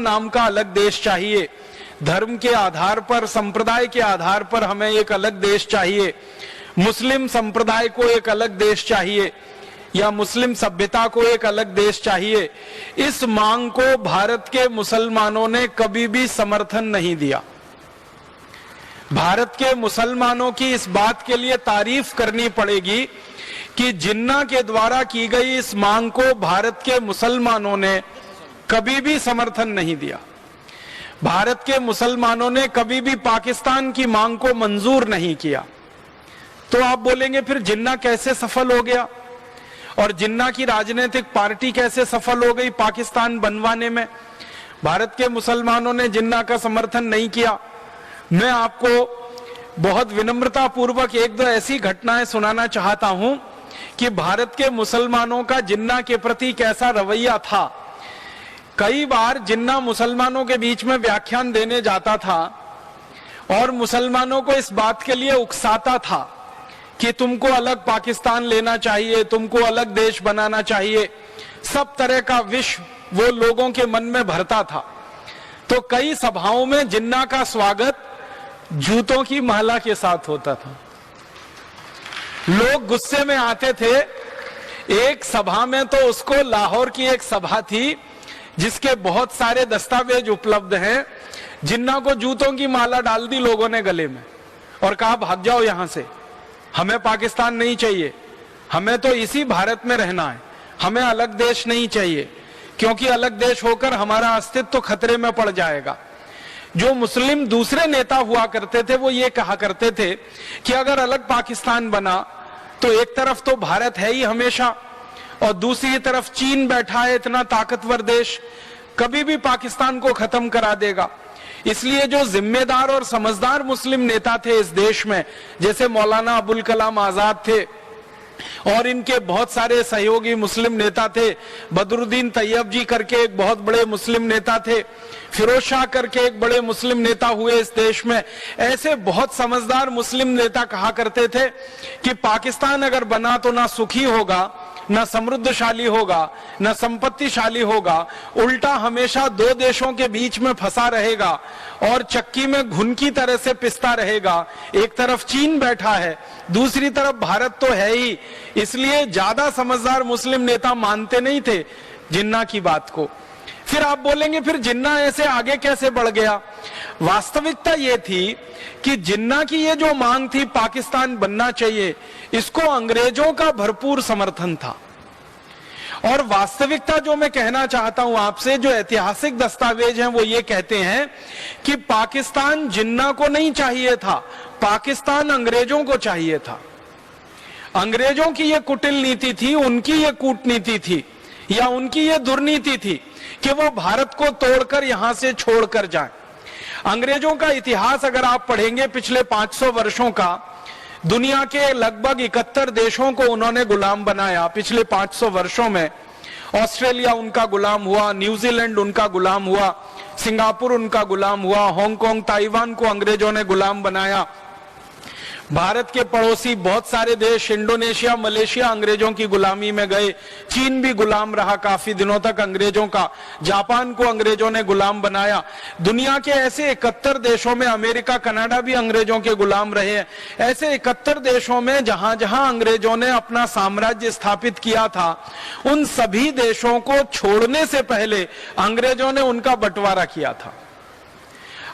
नाम का अलग देश चाहिए, धर्म के आधार पर, संप्रदाय के आधार पर हमें एक अलग देश चाहिए, मुस्लिम संप्रदाय को एक अलग देश चाहिए या मुस्लिम सभ्यता को एक अलग देश चाहिए, इस मांग को भारत के मुसलमानों ने कभी भी समर्थन नहीं दिया। भारत के मुसलमानों की इस बात के लिए तारीफ करनी पड़ेगी कि जिन्ना के द्वारा की गई इस मांग को भारत के मुसलमानों ने कभी भी समर्थन नहीं दिया। भारत के मुसलमानों ने कभी भी पाकिस्तान की मांग को मंजूर नहीं किया। तो आप बोलेंगे फिर जिन्ना कैसे सफल हो गया और जिन्ना की राजनीतिक पार्टी कैसे सफल हो गई पाकिस्तान बनवाने में? भारत के मुसलमानों ने जिन्ना का समर्थन नहीं किया। मैं आपको बहुत विनम्रता पूर्वक एक दो ऐसी घटनाएं सुनाना चाहता हूं कि भारत के मुसलमानों का जिन्ना के प्रति कैसा रवैया था। कई बार जिन्ना मुसलमानों के बीच में व्याख्यान देने जाता था और मुसलमानों को इस बात के लिए उकसाता था कि तुमको अलग पाकिस्तान लेना चाहिए, तुमको अलग देश बनाना चाहिए। सब तरह का विष वो लोगों के मन में भरता था। तो कई सभाओं में जिन्ना का स्वागत जूतों की माला के साथ होता था। लोग गुस्से में आते थे। एक सभा में तो उसको, लाहौर की एक सभा थी जिसके बहुत सारे दस्तावेज उपलब्ध हैं, जिन्ना को जूतों की माला डाल दी लोगों ने गले में और कहा भाग जाओ यहां से, हमें पाकिस्तान नहीं चाहिए, हमें तो इसी भारत में रहना है, हमें अलग देश नहीं चाहिए, क्योंकि अलग देश होकर हमारा अस्तित्व तो खतरे में पड़ जाएगा। जो मुस्लिम दूसरे नेता हुआ करते थे वो ये कहा करते थे कि अगर अलग पाकिस्तान बना तो एक तरफ तो भारत है ही हमेशा और दूसरी तरफ चीन बैठा है, इतना ताकतवर देश, कभी भी पाकिस्तान को खत्म करा देगा। इसलिए जो जिम्मेदार और समझदार मुस्लिम नेता थे इस देश में, जैसे मौलाना अबुल कलाम आजाद थे और इनके बहुत सारे सहयोगी मुस्लिम नेता थे, बदरुद्दीन तैयब जी करके एक बहुत बड़े मुस्लिम नेता थे, फिरोज शाह करके एक बड़े मुस्लिम नेता हुए इस देश में, ऐसे बहुत समझदार मुस्लिम नेता कहा करते थे कि पाकिस्तान अगर बना तो ना सुखी होगा, ना समृद्धशाली होगा, ना संपत्तिशाली होगा, उल्टा हमेशा दो देशों के बीच में फंसा रहेगा और चक्की में घुन की तरह से पिसता रहेगा। एक तरफ चीन बैठा है, दूसरी तरफ भारत तो है ही। इसलिए ज्यादा समझदार मुस्लिम नेता मानते नहीं थे जिन्ना की बात को। फिर आप बोलेंगे फिर जिन्ना ऐसे आगे कैसे बढ़ गया? वास्तविकता ये थी कि जिन्ना की ये जो मांग थी पाकिस्तान बनना चाहिए, इसको अंग्रेजों का भरपूर समर्थन था। और वास्तविकता जो मैं कहना चाहता हूं आपसे, जो ऐतिहासिक दस्तावेज हैं वो ये कहते हैं कि पाकिस्तान जिन्ना को नहीं चाहिए था, पाकिस्तान अंग्रेजों को चाहिए था। अंग्रेजों की ये कुटिल नीति थी, उनकी ये कूटनीति थी या उनकी ये दुर्नीति थी कि वो भारत को तोड़कर यहां से छोड़कर जाएं। अंग्रेजों का इतिहास अगर आप पढ़ेंगे पिछले 500 वर्षों का, दुनिया के लगभग 71 देशों को उन्होंने गुलाम बनाया पिछले 500 वर्षों में। ऑस्ट्रेलिया उनका गुलाम हुआ, न्यूजीलैंड उनका गुलाम हुआ, सिंगापुर उनका गुलाम हुआ, हांगकांग, ताइवान को अंग्रेजों ने गुलाम बनाया। भारत के पड़ोसी बहुत सारे देश, इंडोनेशिया, मलेशिया अंग्रेजों की गुलामी में गए। चीन भी गुलाम रहा काफी दिनों तक अंग्रेजों का। जापान को अंग्रेजों ने गुलाम बनाया। दुनिया के ऐसे 71 देशों में, अमेरिका, कनाडा भी अंग्रेजों के गुलाम रहे हैं। ऐसे 71 देशों में जहां जहां अंग्रेजों ने अपना साम्राज्य स्थापित किया था, उन सभी देशों को छोड़ने से पहले अंग्रेजों ने उनका बंटवारा किया था।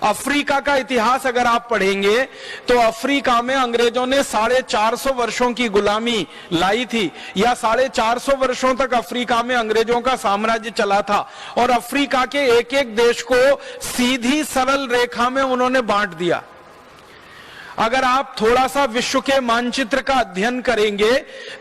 अफ्रीका का इतिहास अगर आप पढ़ेंगे तो अफ्रीका में अंग्रेजों ने 450 वर्षों की गुलामी लाई थी, या 450 वर्षों तक अफ्रीका में अंग्रेजों का साम्राज्य चला था। और अफ्रीका के एक एक देश को सीधी सरल रेखा में उन्होंने बांट दिया। अगर आप थोड़ा सा विश्व के मानचित्र का अध्ययन करेंगे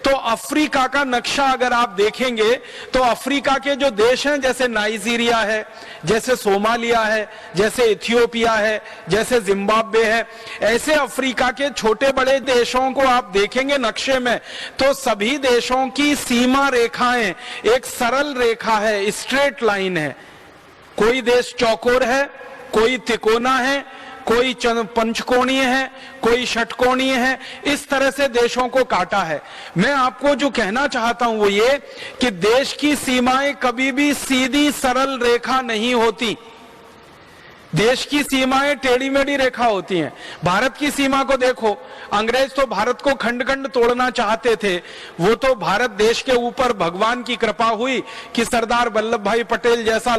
तो अफ्रीका का नक्शा अगर आप देखेंगे तो अफ्रीका के जो देश हैं, जैसे नाइजीरिया है, जैसे सोमालिया है, जैसे इथियोपिया है, जैसे जिम्बाब्वे है, ऐसे अफ्रीका के छोटे बड़े देशों को आप देखेंगे नक्शे में तो सभी देशों की सीमा रेखाएं एक सरल रेखा है, स्ट्रेट लाइन है। कोई देश चौकोर है, कोई तिकोना है, कोई पंचकोणीय है, कोई षटकोणीय है। इस तरह से देशों को काटा है। मैं आपको जो कहना चाहता हूं वो ये कि देश की सीमाएं कभी भी सीधी सरल रेखा नहीं होती। देश की सीमाएं टेढ़ी मेढ़ी रेखा होती हैं। भारत की सीमा को देखो, अंग्रेज तो भारत को खंड खंड तोड़ना चाहते थे। वो तो भारत देश के ऊपर भगवान की कृपा हुई कि सरदार वल्लभ भाई पटेल जैसा